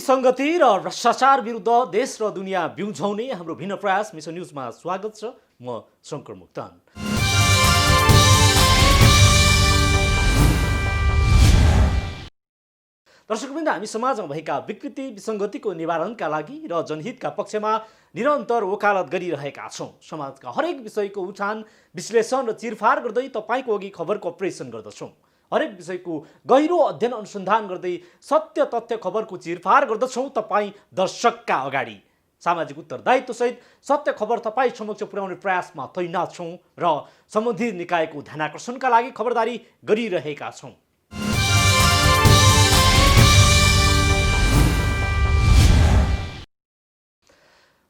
विसङ्गति र भ्रष्टाचार विरुद्ध देश र दुनियाँ बिउझाउने हाम्रो भिन्न प्रयास मिसन न्युजमा स्वागत छ। म शङ्कर मुक्तान। दर्शकवृन्द, हामी समाजमा भएका विकृति विसङ्गतिको निवारणका लागि र जनहितका पक्षमा निरन्तर वकालत गरिरहेका छौँ। समाजका हरेक विषयको उठान विश्लेषण र चिरफार गर्दै तपाईँको अघि खबरको प्रेषण गर्दछौँ। हरेक विषयको गहिरो अध्ययन अनुसन्धान गर्दै सत्य तथ्य खबरको चिरफार गर्दछौँ तपाईँ दर्शकका अगाडि। सामाजिक उत्तरदायित्वसहित सत्य खबर तपाईँ समक्ष पुर्याउने प्रयासमा तैनात छौँ र सम्बन्धित निकायको ध्यानाकर्षणका लागि खबरदारी गरिरहेका छौँ।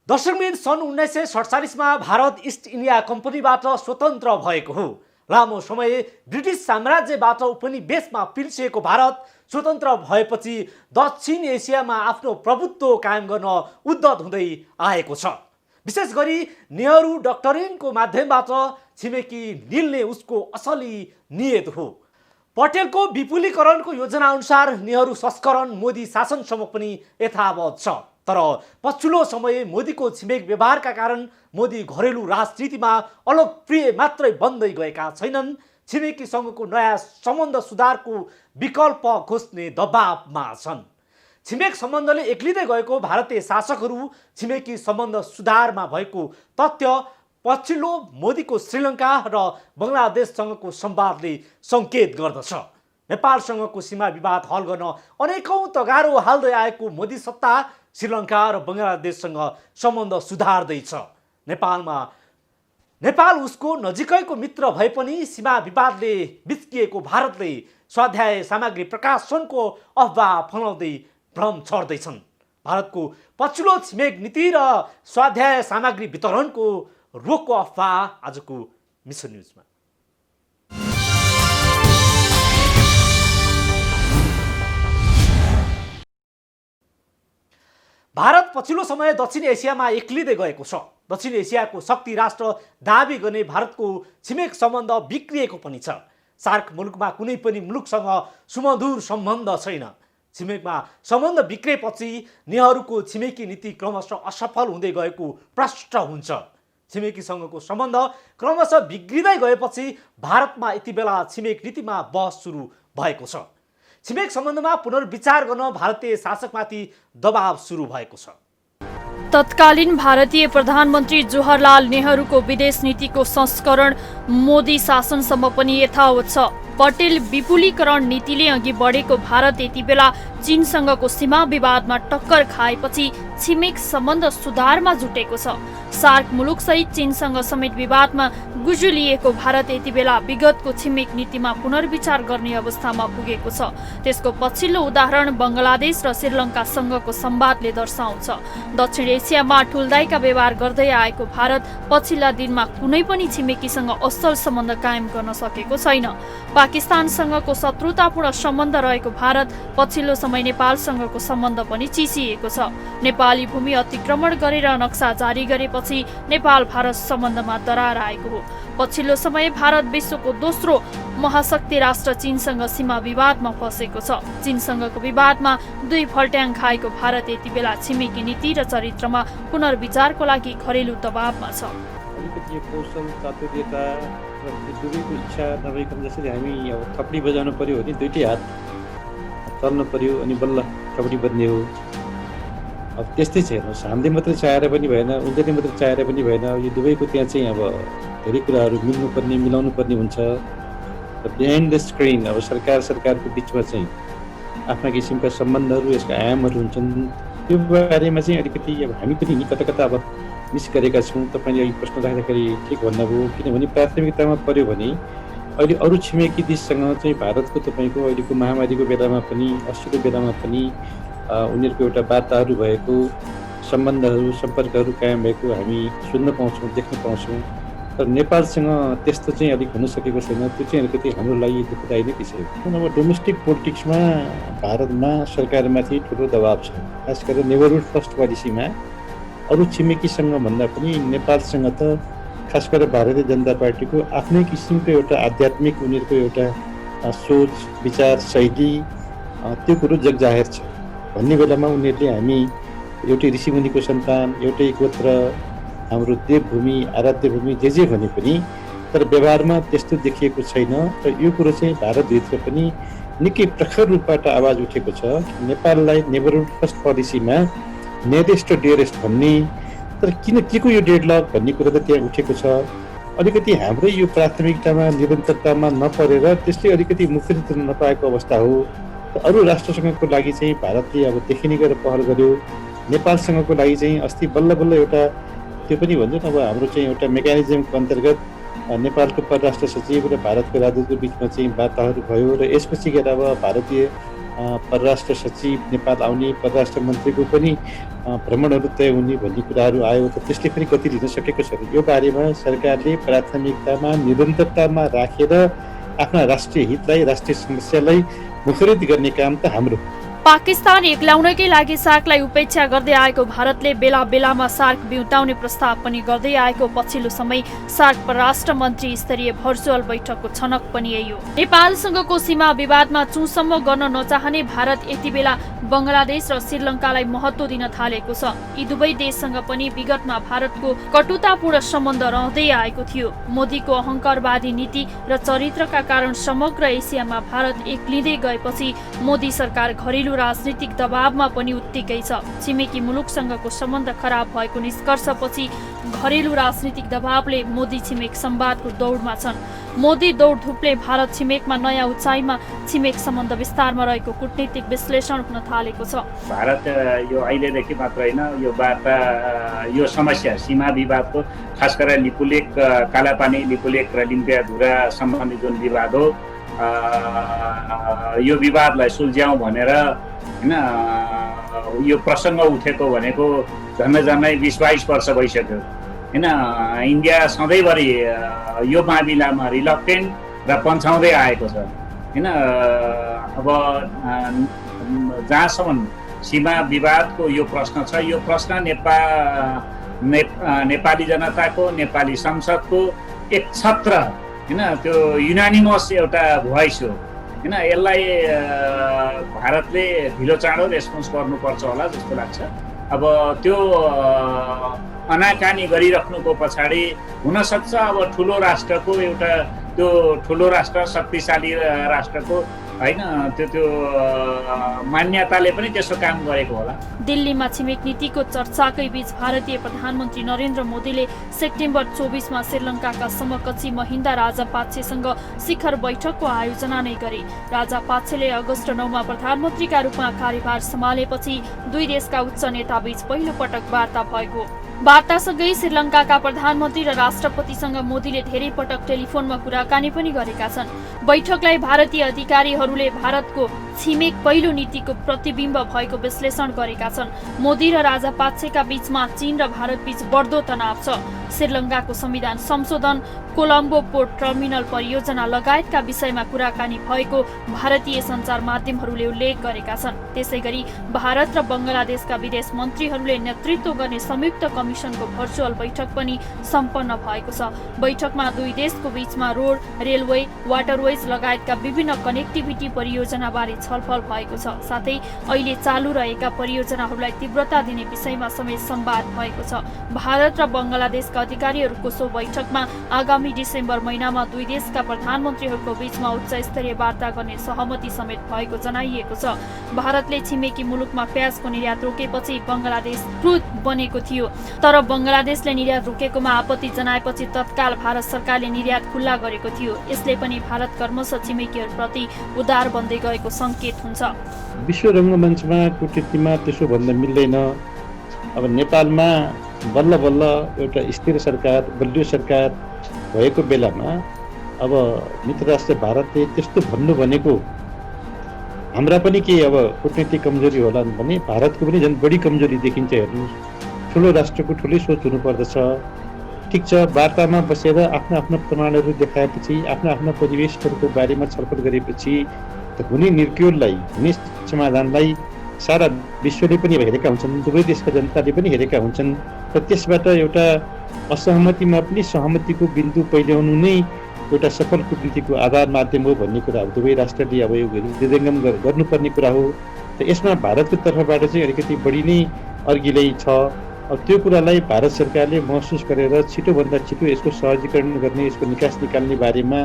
दर्शकवृन्द, सन् 1947मा भारत इस्ट इन्डिया कम्पनीबाट स्वतन्त्र भएको हो। लामो समय ब्रिटिस साम्राज्यबाट उपनिवेशमा पिल्सिएको भारत स्वतन्त्र भएपछि दक्षिण एसियामा आफ्नो प्रभुत्व कायम गर्न उद्यत हुँदै आएको छ। विशेष गरी नेहरू डक्टरिनको माध्यमबाट छिमेकी निल्ने उसको असली नियत हो। पटेलको विपुलीकरणको योजना अनुसार नेहरू संस्करण मोदी शासनसम्म पनि यथावत छ। तर पछिल्लो समय मोदीको छिमेक व्यवहारका कारण मोदी घरेलु राजनीतिमा अलोकप्रिय मात्रै बन्दै गएका छैनन्, छिमेकीसँगको नयाँ सम्बन्ध सुधारको विकल्प खोज्ने दबावमा छन्। छिमेक सम्बन्धले एक्लिँदै गएको भारतीय शासकहरू छिमेकी सम्बन्ध सुधारमा भएको तथ्य पछिल्लो मोदीको श्रीलङ्का र बङ्गलादेशसँगको संवादले सङ्केत गर्दछ। नेपालसँगको सीमा विवाद हल गर्न अनेकौं तगारो हाल्दै आएको मोदी सत्ता श्रीलङ्का र बङ्गलादेशसँग सम्बन्ध सुधार्दैछ। नेपाल उसको नजिकैको मित्र भए पनि सीमा विवादले बिच्किएको भारतले स्वाध्याय सामग्री प्रकाशनको अफवाह फैलाउँदै भ्रम छर्दैछन्। भारतको पछिल्लो छिमेक नीति र स्वाध्याय सामग्री वितरणको रोकको अफवाह आजको मिसन न्युजमा। भारत पछिल्लो समय दक्षिण एसियामा एक्लिँदै गएको छ। दक्षिण एसियाको शक्ति राष्ट्र दाबी गर्ने भारतको छिमेक सम्बन्ध बिग्रिएको पनि छ। सार्क मुलुकमा कुनै पनि मुलुकसँग सुमधुर सम्बन्ध छैन। छिमेकमा सम्बन्ध बिग्रेपछि नेहरूको छिमेकी नीति क्रमशः असफल हुँदै गएको प्रष्ट हुन्छ। छिमेकीसँगको सम्बन्ध क्रमशः बिग्रिँदै गएपछि भारतमा यति बेला छिमेक नीतिमा बहस सुरु भएको छ। छिमेक सम्बन्धमा पुनर्विचार गर्न भारतीय शासकमाथि दबाव सुरु भएको छ। तत्कालीन भारतीय प्रधानमन्त्री जवाहरलाल नेहरूको विदेश नीतिको संस्करण मोदी शासनसम्म पनि यथावत छ। पटेल विपुलीकरण नीतिले अघि बढेको भारत यति बेला चीनसँगको सीमा विवादमा टक्कर खाएपछि छिमेक सम्बन्ध सुधारमा जुटेको छ। सार्क मुलुकसहित चीनसँग समेत विवादमा गुजुलिएको भारत यति बेला विगतको छिमेक नीतिमा पुनर्विचार गर्ने अवस्थामा पुगेको छ। त्यसको पछिल्लो उदाहरण बङ्गलादेश र श्रीलङ्कासँगको संवादले दर्शाउँछ। दक्षिण एसियामा ठुल्दाइका व्यवहार गर्दै आएको भारत पछिल्ला दिनमा कुनै पनि छिमेकीसँग असल सम्बन्ध कायम गर्न सकेको छैन। पाकिस्तानसँगको शत्रुतापूर्ण सम्बन्ध रहेको भारत पछिल्लो समय नेपालसँगको सम्बन्ध पनि चिसिएको छ। नेपाली भूमि अतिक्रमण गरेर नक्सा जारी गरेपछि नेपाल भारत सम्बन्धमा दरार आएको हो। पछिल्लो समय भारत विश्वको दोस्रो महाशक्ति राष्ट्र चीनसँग सीमा विवादमा फसेको छ। चीनसँगको विवादमा दुई फल्ट्याङ खाएको भारत यति बेला छिमेकी नीति र चरित्रमा पुनर्विचारको लागि घरेलु दबावमा छ। अलिकति कौशल चातुर्यता र दुवैको इच्छा नभइकन जसरी हामी अब थपडी बजाउनु पर्यो भने दुईटै हात चल्नु पर्यो अनि बल्ल थपडी बज्ने हो। अब त्यस्तै छ। हेर्नुहोस्, हामीले मात्रै चाहेर पनि भएन, उनीहरूले मात्रै चाहेर पनि भएन। यो दुवैको त्यहाँ चाहिँ अब धेरै कुराहरू मिल्नुपर्ने मिलाउनु पर्ने हुन्छ। बिहाइन्ड द स्क्रिन अब सरकारको बिचमा चाहिँ आफ्ना किसिमका सम्बन्धहरू यसका आयामहरू हुन्छन्। त्यो बारेमा चाहिँ अलिकति अब हामी पनि नि कता कता अब मिस गरेका छौँ। तपाईँले अघि प्रश्न राख्दाखेरि ठिक भन्नुभयो। किनभने प्राथमिकतामा पर्यो भने अहिले अरू छिमेकी देशसँग चाहिँ भारतको तपाईँको अहिलेको महामारीको बेलामा पनि 80को बेलामा पनि उनीहरूको एउटा वार्ताहरू भएको, सम्बन्धहरू सम्पर्कहरू कायम भएको हामी सुन्न पाउँछौँ, देख्न पाउँछौँ। तर नेपालसँग त्यस्तो चाहिँ अलिक हुन सकेको छैन। त्यो चाहिँ अलिकति हाम्रो लागि दुःखदायी नै विषय हो। अब डोमेस्टिक पोलिटिक्समा भारतमा सरकारमाथि ठुलो दबाव छ। खास गरेर नेबरहुड फर्स्ट पोलिसीमा अरू छिमेकीसँग भन्दा पनि नेपालसँग त खास गरेर भारतीय जनता पार्टीको आफ्नै किसिमको एउटा आध्यात्मिक उनीहरूको एउटा सोच विचार शैली त्यो कुरो जगजाहेर छ। भन्ने बेलामा उनीहरूले हामी एउटै ऋषिमुनिको सन्तान, एउटै गोत्र, हाम्रो देवभूमि, आराध्य भूमि जे भने पनि, तर व्यवहारमा त्यस्तो देखिएको छैन। र यो कुरो चाहिँ भारतभित्र पनि निकै प्रखर रूपबाट आवाज उठेको छ कि नेपाललाई नेबरहुड फर्स्ट पोलिसीमा नियरेस्ट र डियरेस्ट भन्ने, तर किन के को यो डेडलक भन्ने कुरो त त्यहाँ उठेको छ। अलिकति हाम्रै यो प्राथमिकतामा निरन्तरतामा नपरेर त्यसले अलिकति मुख्यता नपाएको अवस्था हो। अरू राष्ट्रसँगको लागि चाहिँ भारतले अब देखिने गरेर पहल गर्यो। नेपालसँगको लागि चाहिँ अस्ति बल्ल बल्ल एउटा त्यो पनि भन्छ अब हाम्रो चाहिँ एउटा मेकानिजमको अन्तर्गत नेपालको परराष्ट्र सचिव र भारतको राजदूतको बिचमा चाहिँ वार्ताहरू भयो र यसपछि गएर अब भारतीय परराष्ट्र सचिव नेपाल आउने, परराष्ट्र मन्त्रीको पनि भ्रमणहरू तय हुने भन्ने कुराहरू आयो। त त्यसले पनि गति लिन सकेको छ। यो बारेमा सरकारले प्राथमिकतामा निरन्तरतामा राखेर आफ्ना राष्ट्रिय हितलाई, राष्ट्रिय समस्यालाई मुखरित गर्ने काम त हाम्रो। पाकिस्तान एक्लाउनकै लागि सार्कलाई उपेक्षा गर्दै आएको भारतले बेला बेलामा सार्क बिउताउने प्रस्ताव पनि गर्दै आएको पछिल्लो समय सार्क परराष्ट्र मन्त्री स्तरीय भर्चुअल बैठकको छनक पनि यही हो। नेपालसँगको सीमा विवादमा चुसम्म गर्न नचाहने भारत यति बेला बङ्गलादेश र श्रीलङ्कालाई महत्त्व दिन थालेको छ। यी दुवै देशसँग पनि विगतमा भारतको कटुतापूर्ण सम्बन्ध रहँदै आएको थियो। मोदीको अहङ्कारवादी नीति र चरित्रका कारण समग्र एसियामा भारत एक्लिँदै गएपछि मोदी सरकार घरेलु राजनीतिक दबावमा पनि उत्तिकै छ। छिमेकी मुलुकसँगको सम्बन्ध खराब भएको निष्कर्षपछि घरेलु राजनीतिक दबावले मोदी छिमेक संवादको दौडमा छन्। मोदी दौड धुपले भारत छिमेकमा नयाँ उचाइमा छिमेक सम्बन्ध विस्तारमा रहेको कूटनीतिक विश्लेषण हुन थालेको छ। भारत यो अहिलेदेखि मात्र होइन, यो वार्ता, यो समस्या सीमा विवादको, खास गरेर लिपुलेक, कालापानी लिपुलेक र लिम्पियाधुरा सम्बन्धी जुन विवाद हो, यो विवादलाई सुल्झ्याउँ भनेर होइन यो प्रसङ्ग उठेको भनेको झन्डै 20-22 वर्ष भइसक्यो होइन। इन्डिया सधैँभरि यो मामिलामा रिलक्टेन्ट र पन्छाउँदै आएको छ होइन। अब जहाँसम्म सीमा विवादको यो प्रश्न छ, यो प्रश्न नेपाली जनताको, नेपाली संसदको एक छत्र होइन, त्यो युनानिमस एउटा भोइस हो होइन। यसलाई भारतले ढिलो चाँडो रेस्पोन्स गर्नुपर्छ होला जस्तो लाग्छ। अब त्यो अनाकानी गरिराख्नुको पछाडि हुनसक्छ अब ठुलो राष्ट्रको एउटा, त्यो ठुलो राष्ट्र, शक्तिशाली राष्ट्रको होइन, त्यो मान्यताले पनि त्यसो काम गरेको होला। दिल्लीमा छिमेक नीतिको चर्चाकै बीच भारतीय प्रधानमन्त्री नरेन्द्र मोदीले सेप्टेम्बर 24मा श्रीलङ्काका समकक्षी महिन्दा राजापाक्सेसँग शिखर बैठकको आयोजना नै गरे। राजापाक्सेले अगस्त 9मा प्रधानमन्त्रीका रूपमा कार्यभार सम्हालेपछि दुई देशका उच्च नेताबीच पहिलो पटक वार्ता भएको। वार्तासँगै श्रीलङ्काका प्रधानमन्त्री र राष्ट्रपतिसँग मोदीले धेरै पटक टेलिफोनमा कुराकानी पनि गरेका छन्। बैठकलाई भारतीय अधिकारीहरूले भारतको छिमेक पहिलो नीतिको प्रतिबिम्ब भएको विश्लेषण गरेका छन्। मोदी र राजापाक्सेका बीचमा चीन र भारत बीच बढ्दो तनाव छ। श्रीलङ्काको संविधान संशोधन, कोलम्बो पोर्ट टर्मिनल परियोजना लगायतका विषयमा कुराकानी भएको भारतीय सञ्चार माध्यमहरूले उल्लेख गरेका छन्। त्यसैगरी भारत र बङ्गलादेशका विदेश मन्त्रीहरूले नेतृत्व गर्ने संयुक्त कमिसनको भर्चुअल बैठक पनि सम्पन्न भएको छ। बैठकमा दुई देशको बीचमा रोड, रेलवे, वाटरवेज लगायतका विभिन्न कनेक्टिभिटी परियोजनाबारे छलफल भएको छ। साथै अहिले चालु रहेका परियोजनाहरूलाई तीव्रता दिने विषयमा समेत संवाद भएको छ। भारत र बङ्गलादेशका अधिकारीहरूको सो बैठकमा आगामी डिसेम्बर महिनामा दुई देशका प्रधानमन्त्रीहरूको बीचमा उच्च स्तरीय वार्ता गर्ने सहमति समेत भएको जनाइएको छ। भारतले छिमेकी मुलुकमा प्याजको निर्यात रोकेपछि बङ्गलादेश क्रुद्ध बनेको थियो, तर बङ्गलादेशले निर्यात रोकेकोमा आपत्ति जनाएपछि तत्काल भारत सरकारले निर्यात खुल्ला गरेको थियो। यसले पनि भारत क्रमशः छिमेकीहरूप्रति उदार बन्दै गएको सङ्केत हुन्छ। विश्व रङ्गमञ्चमा कूटनीतिमा त्यसो भन्न मिल्दैन। अब नेपालमा बल्ल बल्ल एउटा स्थिर सरकार, बलियो सरकार भएको बेलामा अब मित्र राष्ट्र भारतले त्यस्तो भन्नु भनेको हाम्रा पनि के अब कूटनीतिक कमजोरी होला भने भारतको पनि झन् बढी कमजोरी देखिन्छ। हेर्नुहोस्, ठुलो राष्ट्रको ठुलै सोच हुनुपर्दछ। ठिक छ, वार्तामा बसेर आफ्ना आफ्ना प्रमाणहरू देखाएपछि, आफ्ना आफ्ना परिवेशहरूको बारेमा छलफल गरेपछि हुने निर्क्युललाई, हुने समाधानलाई सारा विश्वले पनि हेरेका हुन्छन्, दुवै देशका जनताले पनि हेरेका हुन्छन्। र त्यसबाट एउटा असहमतिमा पनि सहमतिको बिन्दु पहिल्याउनु नै एउटा सफल कूटनीतिको आधार माध्यम हो भन्ने कुरा दुवै राष्ट्रले अब यो हृदयङ्गम गर्नुपर्ने कुरा हो। त यसमा भारतको तर्फबाट चाहिँ अलिकति बढी नै अर्गिलै छ। अब त्यो कुरालाई भारत सरकारले महसुस गरेर छिटोभन्दा छिटो यसको सहजीकरण गर्ने, यसको निकास निकाल्ने बारेमा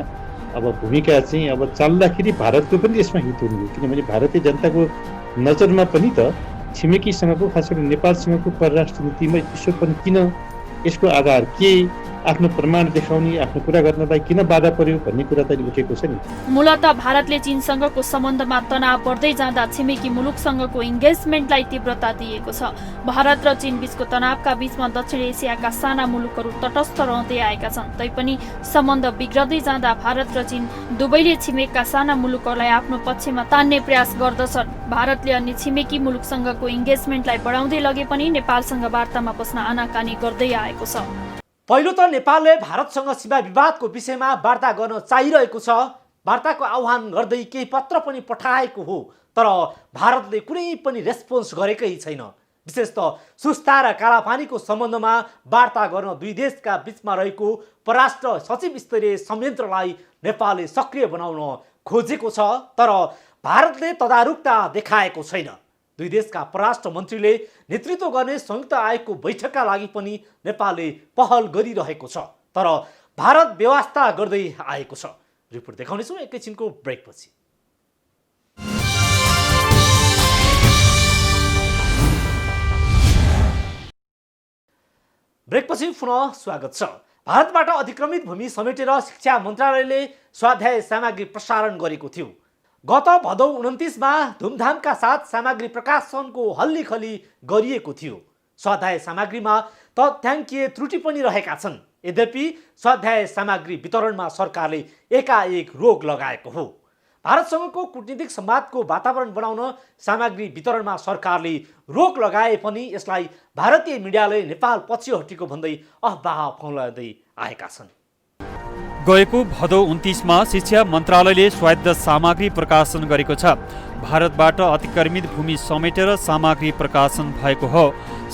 अब भूमिका चाहिँ अब चाल्दाखेरि भारतको पनि यसमा हित हुने हो। किनभने भारतीय जनताको नजरमा पनि त छिमेकीसँगको, खास गरी नेपालसँगको परराष्ट्र नीतिमा विश्वपन किन, यसको आधार के, आफ्नो प्रमाण देखाउने, आफ्नो कुरा गर्नलाई किन बाधा पर्यो भन्ने कुरा त उठेको छ नि। मूलतः भारतले चीनसँगको सम्बन्धमा तनाव बढ्दै जाँदा छिमेकी मुलुकसँगको इन्गेजमेन्टलाई तीव्रता दिएको छ। भारत र चीन बीचको तनावका बीचमा दक्षिण एसियाका साना मुलुकहरू तटस्थ रहँदै आएका छन्। तैपनि सम्बन्ध बिग्रदै जाँदा भारत र चीन दुवैले छिमेकका साना मुलुकहरूलाई आफ्नो पक्षमा तान्ने प्रयास गर्दछन्। भारतले अन्य छिमेकी मुलुकसँगको इन्गेजमेन्टलाई बढाउँदै लगे पनि नेपालसँग वार्तामा बस्न आनाकानी गर्दै आएको छ। पहिलो त नेपालले भारतसँग सीमा विवादको विषयमा वार्ता गर्न चाहिरहेको छ। वार्ताको आह्वान गर्दै केही पत्र पनि पठाएको हो, तर भारतले कुनै पनि रेस्पोन्स गरेकै छैन। विशेष त सुस्ता र कालापानीको सम्बन्धमा वार्ता गर्न दुई देशका बीचमा रहेको परराष्ट्र सचिव स्तरीय संयन्त्रलाई नेपालले सक्रिय बनाउन खोजेको छ, तर भारतले तदारुकता देखाएको छैन। दुई देशका परराष्ट्र मन्त्रीले नेतृत्व गर्ने संयुक्त आयोगको बैठकका लागि पनि नेपालले पहल गरिरहेको छ, तर भारत व्यवस्था गर्दै आएको छ। रिपोर्ट देखाउनेछौँ एकैछिनको ब्रेकपछि। ब्रेकपछि पुनः स्वागत छ। भारतबाट अतिक्रमित भूमि समेटेर शिक्षा मन्त्रालयले स्वाध्याय सामग्री प्रसारण गरेको थियो। गत भदौ 29 मा धुमधामका साथ सामग्री प्रकाशनको हल्लीखल्ली गरिएको थियो। स्वाध्याय सामग्रीमा तथ्याङ्कीय त्रुटि पनि रहेका छन्। यद्यपि स्वाध्याय सामग्री वितरणमा सरकारले एकाएक रोक लगाएको हो। भारतसँगको कूटनीतिक संवादको वातावरण बनाउन सामग्री वितरणमा सरकारले रोक लगाए पनि यसलाई भारतीय मिडियाले नेपाल पछि हटेको भन्दै अफवाह फैलाउँदै आएका छन्। गएको भदौ 29 मा शिक्षा मन्त्रालयले स्वायत्त सामग्री प्रकाशन गरेको छ। भारतबाट अतिक्रमित भूमि समेटेर सामग्री प्रकाशन भएको हो।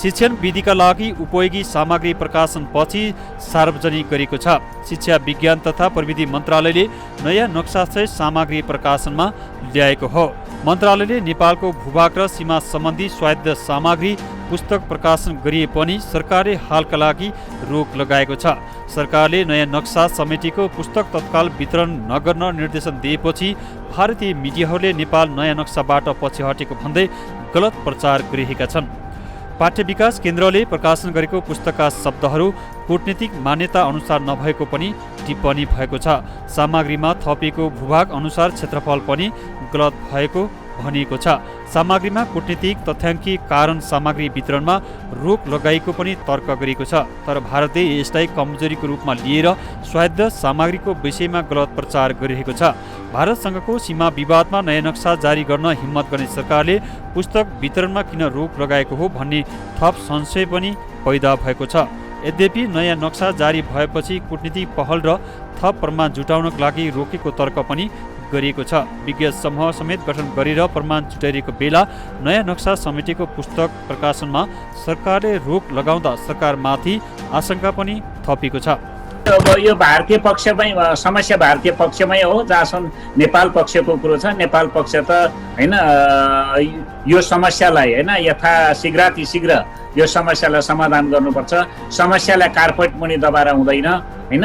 शिक्षण विधिका लागि उपयोगी सामग्री प्रकाशन पछि सार्वजनिक गरेको छ। शिक्षा विज्ञान तथा प्रविधि मन्त्रालयले नयाँ नक्सासहित सामग्री प्रकाशनमा ल्याएको हो। मन्त्रालयले नेपालको भूभाग र सीमा सम्बन्धी स्वायत्त सामग्री पुस्तक प्रकाशन गरिए पनि सरकारले हालका लागि रोक लगाएको छ। सरकारले नयाँ नक्सा समेटेको पुस्तक तत्काल वितरण नगर्न निर्देशन दिएपछि भारतीय मिडियाहरूले नेपाल नयाँ नक्साबाट पछि हटेको भन्दै गलत प्रचार गरिरहेका छन्। पाठ्य विकास केन्द्रले प्रकाशन गरेको पुस्तकका शब्दहरू कूटनीतिक मान्यता अनुसार नभएको पनि टिप्पणी भएको छ। सामग्रीमा थपिएको भूभाग अनुसार क्षेत्रफल पनि गलत भएको भनिएको छ। सामग्रीमा कूटनीतिक तथ्याङ्की कारण सामग्री वितरणमा रोक लगाइएको पनि तर्क गरिएको छ। तर भारतले यसलाई कमजोरीको रूपमा लिएर स्वायत्त सामग्रीको विषयमा गलत प्रचार गरिरहेको छ। भारतसँगको सीमा विवादमा नयाँ नक्सा जारी गर्न हिम्मत गर्ने सरकारले पुस्तक वितरणमा किन रोक लगाएको हो भन्ने थप संशय पनि पैदा भएको छ। यद्यपि नयाँ नक्सा जारी भएपछि कूटनीतिक पहल र थप प्रमाण जुटाउनका लागि रोकेको तर्क पनि गरिएको छ। विज्ञ समूह समेत गठन गरेर प्रमाण जुटाइरहेको बेला नयाँ नक्सा समेटेको पुस्तक प्रकाशनमा सरकारले रोक लगाउँदा सरकारमाथि आशंका पनि थपिएको छ। अब यो भारतीय पक्षमै समस्या भारतीय पक्षमै हो, जहाँसम्म नेपाल पक्षको कुरो छ। नेपाल पक्ष त हैन यो समस्यालाई हैन यथाशीघ्र यो समस्यालाई समाधान गर्नुपर्छ। समस्यालाई कार्पेट मुनि दबाएर हुँदैन हैन।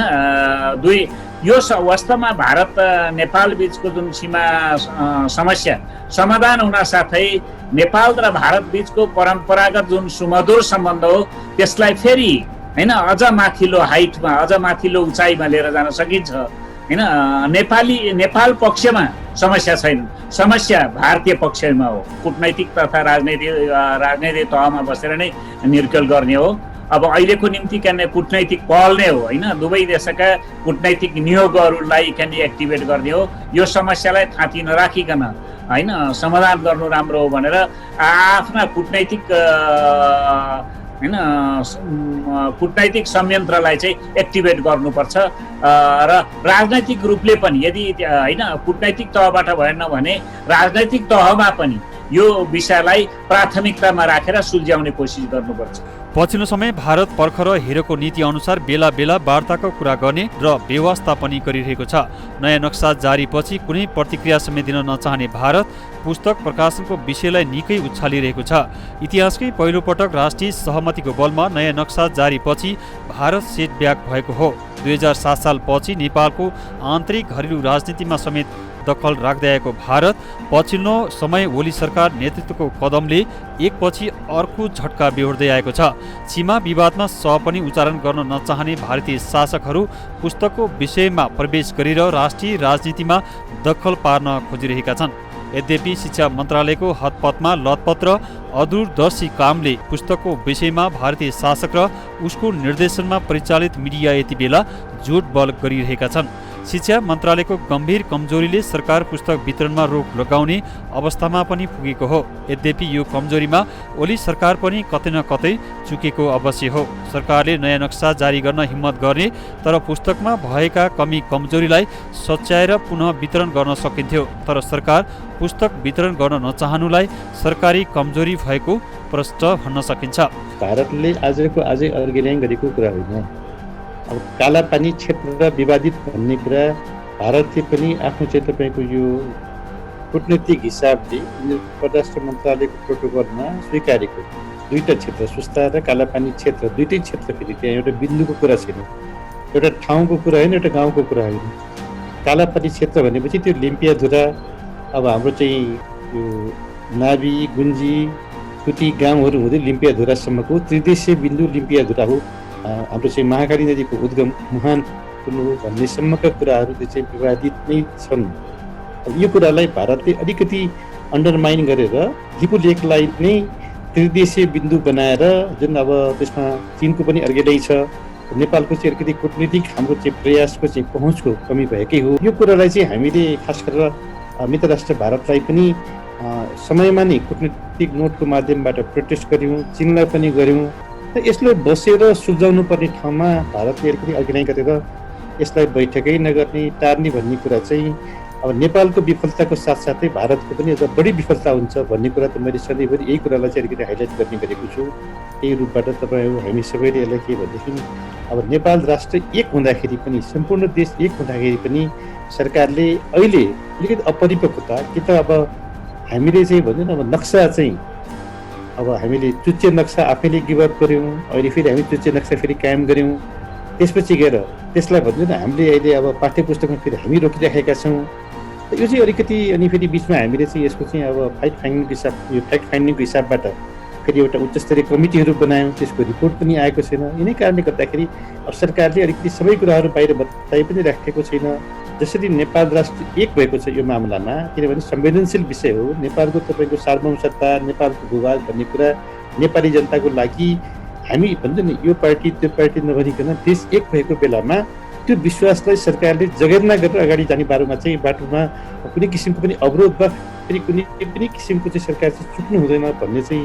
यो वास्तवमा भारत नेपाल बीचको जुन सीमा समस्या समाधान हुन साथै नेपाल र भारत बीचको परम्परागत जुन सुमधुर सम्बन्ध हो त्यसलाई फेरि हैन अझ माथिल्लो हाइटमा, अझ माथिल्लो उचाइमा लिएर जान सकिन्छ हैन। नेपाल पक्षमा समस्या छैन, समस्या भारतीय पक्षमा हो। कूटनैतिक तथा राजनैतिक तहमा बसेर नै निर्कल गर्ने हो। अब अहिलेको निम्ति कूटनैतिक पहल नै हो हैन। दुवै देशका कूटनैतिक नियोगहरूलाई एक्टिभेट गर्ने हो। यो समस्यालाई थाँती नराखिकन हैन समाधान गर्नु राम्रो हो भनेर आफ्ना कूटनैतिक संयन्त्रलाई चाहिँ एक्टिभेट गर्नुपर्छ। र राजनैतिक रूपले पनि यदि हैन कूटनैतिक तहबाट भएन भने राजनैतिक तहमा पनि यो विषयलाई प्राथमिकतामा राखेर सुल्झाउने कोसिस गर्नुपर्छ। पछिल्लो समय भारत पर्ख र हेरेको नीति अनुसार बेला बेला वार्ताको कुरा गर्ने र व्यवस्था पनि गरिरहेको छ। नयाँ नक्सा जारीपछि कुनै प्रतिक्रिया समेत दिन नचाहने भारत पुस्तक प्रकाशनको विषयलाई निकै उछालिरहेको छ। इतिहासकै पहिलो पटक राष्ट्रिय सहमतिको बलमा नयाँ नक्सा जारीपछि भारत सेटब्याक भएको हो। 2007 सालपछि नेपालको आन्तरिक घरेलु राजनीतिमा समेत दखल राख्दै आएको भारत पछिल्लो समय ओली सरकार नेतृत्वको कदमले एकपछि अर्को झट्का बेहोर्दै आएको छ। सीमा विवादमा स पनि उच्चारण गर्न नचाहने भारतीय शासकहरू पुस्तकको विषयमा प्रवेश गरेर राष्ट्रिय राजनीतिमा दखल पार्न खोजिरहेका छन्। यद्यपि शिक्षा मन्त्रालयको हतपतमा लतपत र अदूरदर्शी कामले पुस्तकको विषयमा भारतीय शासक र उसको निर्देशनमा परिचालित मिडिया यति बेला जोडबल गरिरहेका छन्। शिक्षा मन्त्रालयको गम्भीर कमजोरीले सरकार पुस्तक वितरणमा रोक लगाउने अवस्थामा पनि पुगेको हो। यद्यपि यो कमजोरीमा ओली सरकार पनि कतै न कतै चुकेको अवश्य हो। सरकारले नयाँ नक्सा जारी गर्न हिम्मत गर्ने तर पुस्तकमा भएका कमी कमजोरीलाई सच्याएर पुनः वितरण गर्न सकिन्थ्यो। तर सरकार पुस्तक वितरण गर्न नचाहनुलाई सरकारी कमजोरी भएको प्रष्ट भन्न सकिन्छ। भारतले आजको आजै अर्ग्यानाइज गरेको कुरा होइन। अब कालापानी क्षेत्र विवादित भन्ने कुरा भारतले पनि आफ्नो चाहिँ तपाईँको यो कूटनीतिक हिसाबले परराष्ट्र मन्त्रालयको प्रोटोकलमा स्वीकारेको दुईटा क्षेत्र सुस्ता र कालापानी क्षेत्र दुईटै क्षेत्र फेरि त्यहाँ एउटा बिन्दुको कुरा छैन, एउटा ठाउँको कुरा होइन, एउटा गाउँको कुरा होइन। कालापानी क्षेत्र भनेपछि त्यो लिम्पियाधुरा अब हाम्रो चाहिँ यो नाभी गुन्जी कुटी गाउँहरू हुँदै लिम्पियाधुरासम्मको त्रिदेशीय बिन्दु लिम्पियाधुरा हो। हाम्रो चाहिँ महाकाली नदीको उद्गम मुहान पुग्नु हो भन्नेसम्मका कुराहरू चाहिँ विवादित नै छन्। यो कुरालाई भारतले अलिकति अन्डरमाइन गरेर लिपु लेकलाई नै त्रिदेशीय बिन्दु बनाएर जुन अब त्यसमा चीनको पनि अर्गेडै छ, नेपालको चाहिँ अलिकति कूटनीतिक हाम्रो चाहिँ प्रयासको चाहिँ पहुँचको कमी भएकै हो। यो कुरालाई चाहिँ हामीले खास गरेर मित्र राष्ट्र भारतलाई पनि समयमा नै कूटनीतिक नोटको माध्यमबाट प्रोटेस्ट गऱ्यौँ, चीनलाई पनि गऱ्यौँ। र यसलाई बसेर सुल्झाउनु पर्ने ठाउँमा भारतले अलिकति अर्गेनाइज गरेर यसलाई बैठकै नगर्ने टार्ने भन्ने कुरा चाहिँ अब नेपालको विफलताको साथसाथै भारतको पनि अझ बढी विफलता हुन्छ भन्ने कुरा त मैले सधैँभरि यही कुरालाई चाहिँ अलिकति हाइलाइट गर्ने गरेको छु। यही रूपबाट तपाईँहरू हामी सबैले यसलाई के भनेदेखि अब नेपाल राष्ट्र एक हुँदाखेरि पनि सम्पूर्ण देश एक हुँदाखेरि पनि सरकारले अहिले अलिकति अपरिपक्वता कि त अब हामीले चाहिँ भन्छौँ न अब नक्सा चाहिँ अब हामीले चुच्चे नक्सा आफैले गिभअप गऱ्यौँ, अहिले फेरि हामी चुच्चे नक्सा फेरि कायम गऱ्यौँ। त्यसपछि गएर त्यसलाई भन्छौँ न हामीले अहिले अब पाठ्य पुस्तकमा फेरि हामी रोकिराखेका छौँ। यो चाहिँ अलिकति अनि फेरि बिचमा हामीले चाहिँ यसको चाहिँ अब फ्याक्ट फाइन्डिङको हिसाबबाट फेरि एउटा उच्च स्तरीय कमिटीहरू बनायौँ, त्यसको रिपोर्ट पनि आएको छैन। यिनै कारणले गर्दाखेरि अब सरकारले अलिकति सबै कुराहरू बाहिर बताइ पनि राखेको छैन। जसरी नेपाल राष्ट्र एक भएको छ यो मामलामा, किनभने संवेदनशील विषय हो, नेपालको तपाईँको सार्वभौमसत्ता नेपालको भूभाग भन्ने कुरा नेपाली जनताको लागि हामी भन्छ नि यो पार्टी त्यो पार्टी नभनिकन देश एक भएको बेलामा त्यो विश्वासलाई सरकारले जगेर्ना गरेर अगाडि जाने बाटोमा कुनै किसिमको पनि अवरोध वा फेरि कुनै पनि किसिमको चाहिँ सरकार चाहिँ चुक्नु हुँदैन भन्ने चाहिँ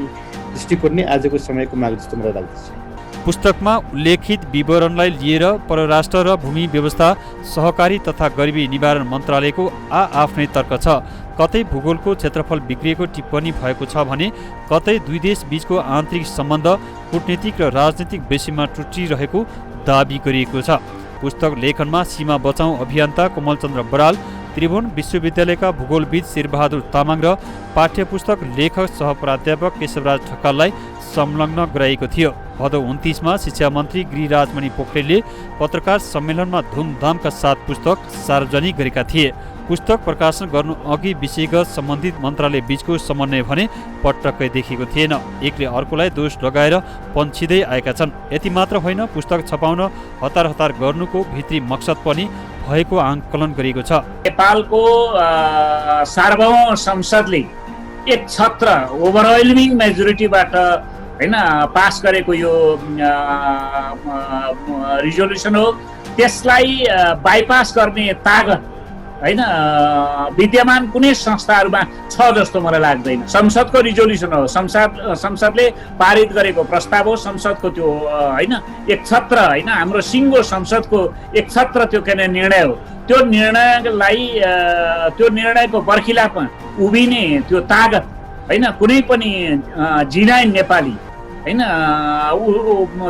दृष्टिकोण नै आजको समयको माग जस्तो मलाई लाग्दछ। पुस्तकमा उल्लेखित विवरणलाई लिएर परराष्ट्र र भूमि व्यवस्था सहकारी तथा गरिबी निवारण मन्त्रालयको आफ्नै तर्क छ। कतै भूगोलको क्षेत्रफल बिग्रिएको टिप्पणी भएको छ भने कतै दुई देश बीचको आन्तरिक सम्बन्ध कूटनीतिक र राजनीतिक विषयमा त्रुटिरहेको दाबी गरिएको छ। पुस्तक लेखनमा सीमा बचाउँ अभियन्ता कोमलचन्द्र बराल, त्रिभुवन विश्वविद्यालयका भूगोलविद शेरबहादुर तामाङ र पाठ्यपुस्तक लेखक सहप्राध्यापक केशवराज ढकाललाई संलग्न गराइएको थियो। भदौ 29 शिक्षा मन्त्री गिरिराजमणि पोखरेलले पत्रकार सम्मेलनमा धुमधामका साथ पुस्तक सार्वजनिक गरेका थिए। पुस्तक प्रकाशन गर्नु अघि विषयगत सम्बन्धित मन्त्रालय बीचको समन्वय भने पटक्कै देखिएको थिएन। एकले अर्कोलाई दोष लगाएर पन्छिँदै आएका छन्। यति मात्र होइन, पुस्तक छपाउन हतार हतार गर्नुको भित्री मकसद पनि भएको आंकलन गरिएको छ। नेपालको सार्वभौम संसदले एक छत्र ओभरवेल्मिङ मेजोरिटीबाट हैन पास गरेको यो रिजोल्युसन हो, त्यसलाई बाइपास गर्ने तागत हैन विद्यमान कुनै संस्थाहरूमा छ जस्तो मलाई लाग्दैन। संसदको रिजोल्युसन हो, संसदले पारित गरेको प्रस्ताव हो, संसदको त्यो हैन एक छत्र हैन हाम्रो सिङ्गो संसदको एक छत्र त्यो के निर्णय हो। त्यो निर्णयलाई त्यो निर्णयको बर्खिलापमा उभिने त्यो तागत हैन कुनै पनि जिनाइन नेपाली होइन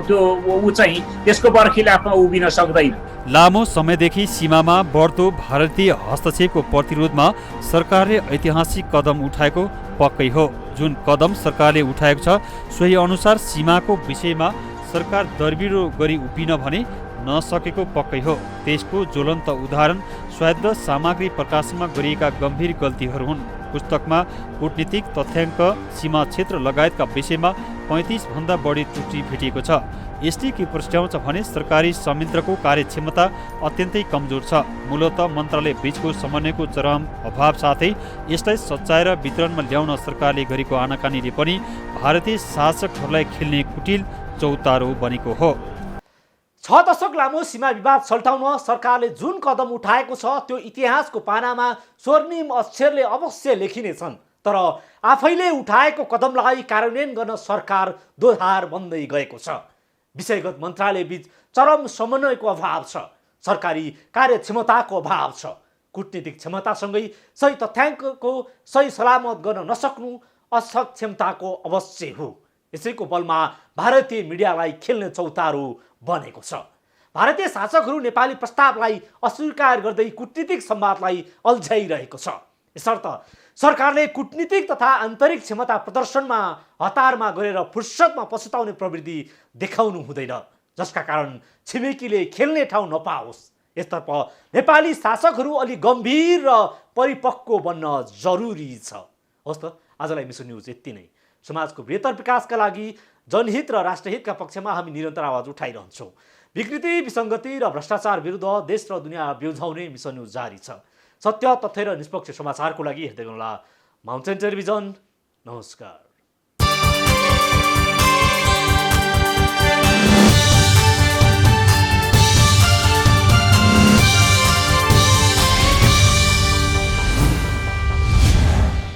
त्यो ऊ चाहिँ त्यसको बर्खिलाफमा उभिन सक्दैन। लामो समयदेखि सीमामा बढ्दो भारतीय हस्तक्षेपको प्रतिरोधमा सरकारले ऐतिहासिक कदम उठाएको पक्कै हो। जुन कदम सरकारले उठाएको छ सोही अनुसार सीमाको विषयमा सरकार दरबिरो गरी उभिन भने नसकेको पक्कै हो। त्यसको ज्वलन्त उदाहरण स्वायत्त सामग्री प्रकाशनमा गरिएका गम्भीर गल्तीहरू हुन्। पुस्तकमा कूटनीतिक तथ्याङ्क, सीमा क्षेत्र लगायतका विषयमा 35 भन्दा बढी त्रुटि भेटिएको छ। यसले के प्रस्ट्याउँछ भने सरकारी संयन्त्रको कार्यक्षमता अत्यन्तै कमजोर छ। मूलत मन्त्रालय बीचको समन्वयको चरम अभाव साथै यसलाई सच्याएर वितरणमा ल्याउन सरकारले गरेको आनाकानीले पनि भारतीय शासकहरूलाई खेल्ने कुटिल चौतारो बनेको हो। 6 दशक लामो सीमा विवाद सल्टाउन सरकारले जुन कदम उठाएको छ त्यो इतिहासको पानामा स्वर्णिम अक्षरले अवश्य लेखिनेछन्। तर आफैले उठाएको कदमलाई कार्यान्वयन गर्न सरकार दोधार बन्दै गएको छ। विषयगत मन्त्रालय बीच चरम समन्वयको अभाव छ। सरकारी कार्यक्षमताको अभाव छ। कूटनीतिक क्षमतासँगै सही तथ्याङ्कको सही सलामत गर्न नसक्नु असक्षमताको अवश्य हो। यसैको बलमा भारतीय मिडियालाई खेल्ने चौतारो बनेको छ। भारतीय शासकहरू नेपाली प्रस्तावलाई अस्वीकार गर्दै कूटनीतिक संवादलाई अल्झाइरहेको छ। यसर्थ सरकारले कूटनीतिक तथा आन्तरिक क्षमता प्रदर्शनमा हतारमा गरेर फुर्सदमा पछुताउने प्रवृत्ति देखाउनु हुँदैन, जसका कारण छिमेकीले खेल्ने ठाउँ नपाओस्। यसतर्फ नेपाली शासकहरू अलि गम्भीर र परिपक्व बन्न जरुरी छ। होस् त, आजलाई मिसन न्युज यति नै। समाजको बृहत्तर विकासका लागि जनहित र राष्ट्रहितका पक्षमा हामी निरन्तर आवाज उठाइरहन्छौँ। विकृति, विसङ्गति र भ्रष्टाचार विरुद्ध देश र दुनियाँ बिउझाउने मिसन न्युज जारी छ। सत्य, तथ्य र निष्पक्ष समाचारको लागि हेर्दै गर्नुहोला माउन्टेन टेलिभिजन। नमस्कार।